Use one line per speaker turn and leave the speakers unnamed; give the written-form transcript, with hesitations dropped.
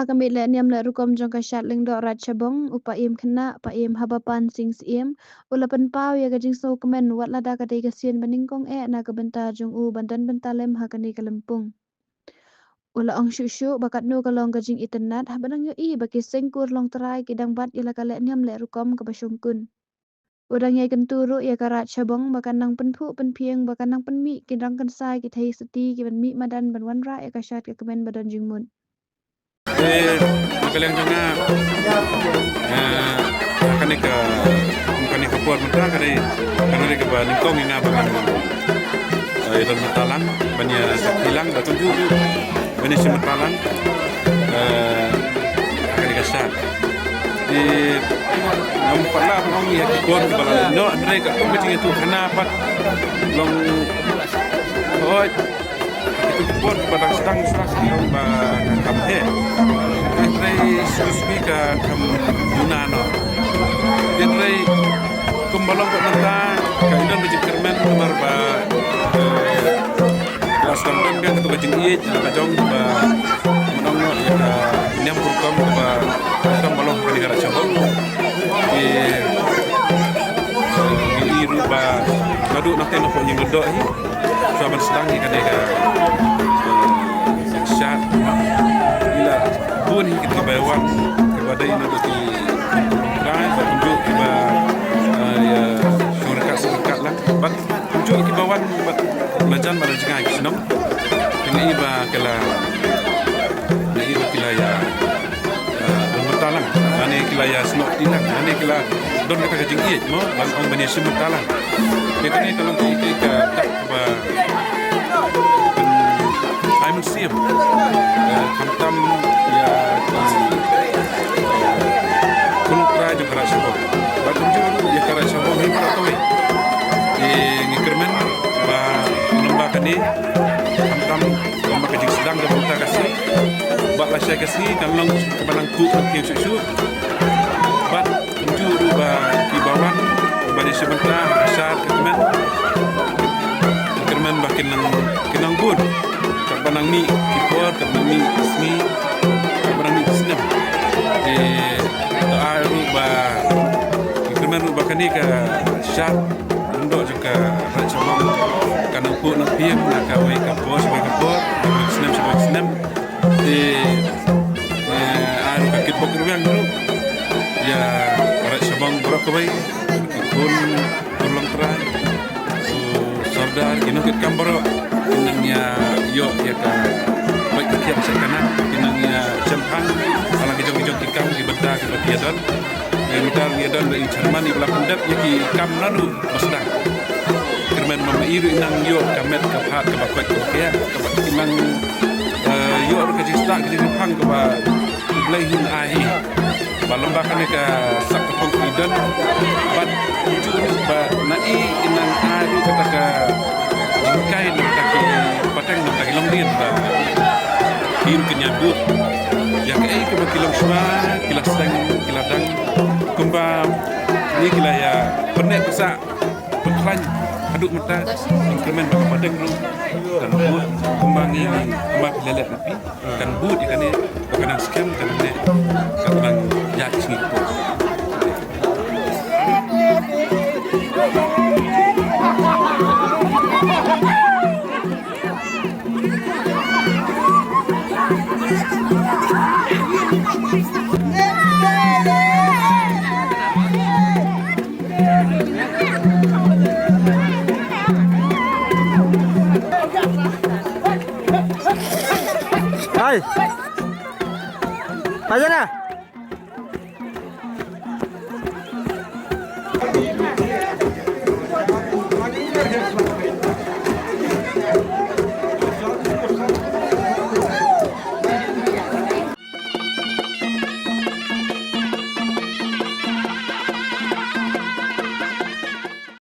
kami le niam le rukom jong ka shat ling do rat chabong upa im khna pa im habapan sing sim ulapan pau ya gajing so kemen wat lada ka dei ka sien beningkong na ka benta jong u bandan benta lem ha kani kalempung ula ong shu bakat nu kalong gajing internet ha banang yo I baki sengkur long terai kidang bat ila ka le niam le rukom ka basungkun udang yai kenturu ya karat chabong bakan nang penpu penpieng bakan nang penmi kidang kan sai ki thai seti ki ban mi madan ban wan ra ya ka shat ka kemen badan jingmun
Kalian jangan akan ke puan mentah kali karena mereka baningkong ina bagan dan mentalang banyak hilang dan tunjuk banyak si mentalang akan dikasar di nampaklah orang yang kuat di balan no mereka mungkin itu kenapa long oh itu kuat pada sedang yang kamhe susu ke Yunano, jadi kembalong ke mata, kaidan biji kermen nomor ba kelas tampan dia ketua bajing iet, bajong ba menong ya niam burukam ba kembalong ke negara Cabang, di rupa ngadu nanti nak punya gedok ni, sahabat sedang ni kan dia syat, bila pun kita bawa kepada ini bagi rai tunjuk kepada ya syarikat lah bak tunjuk ke bawah bacan pada jangan senang dengan iba kala ya bertalang ane kala ya senok tilang ane kala don ka kajing iet mo ban ong bani semut talang kita ni kalau kita tak ba I'm siap kantam ya kuluk raja keras sebab batum juga ya keras sebab ini beratoi ngikermen ba menembakan ni kantam maka jik sedang dan kita kasih baklah saya kasih kalau kebanang ku yang susu bat tunjuk ba kibawan bani sebentar besar ngikermen bakin kenang pun kapanang ni kipor kapanang ni ismi kapanang ni isnam aru ba ikremen ba kani ka syat ndo juga racamam kanang pu nak piem nak kawai ka bos ba ka bor isnam aru ka kit pokru yang dulu ya racamam berapa baik pun tolong terai sardar kinukit kambaro kinangnya yo ya ka baik kiam sekana kinangnya champang alang kijong kikam di benda ke bagian yang kita lihat dari Jerman di belakang dap yaki kam lalu masdang kermen memairu inang yo kamet kaphat ke bakwet ke ya kimang yo ke jista ke Jepang ke ba lehin ahi balembakan ke sak ke pengkidan bat juru ba nai inang ahi kata ke jingkai nak kaki pateng nak kaki longdin ba hin kenyabut ya ke bakilang semua kilas tang kiladang kumba ni kila ya penek besar petran aduk mata increment bagi padang dulu dan buat kumbangi kumba lelet napi kan buat ikan ni kadang scam kadang ya sini pun
Hai, aja na.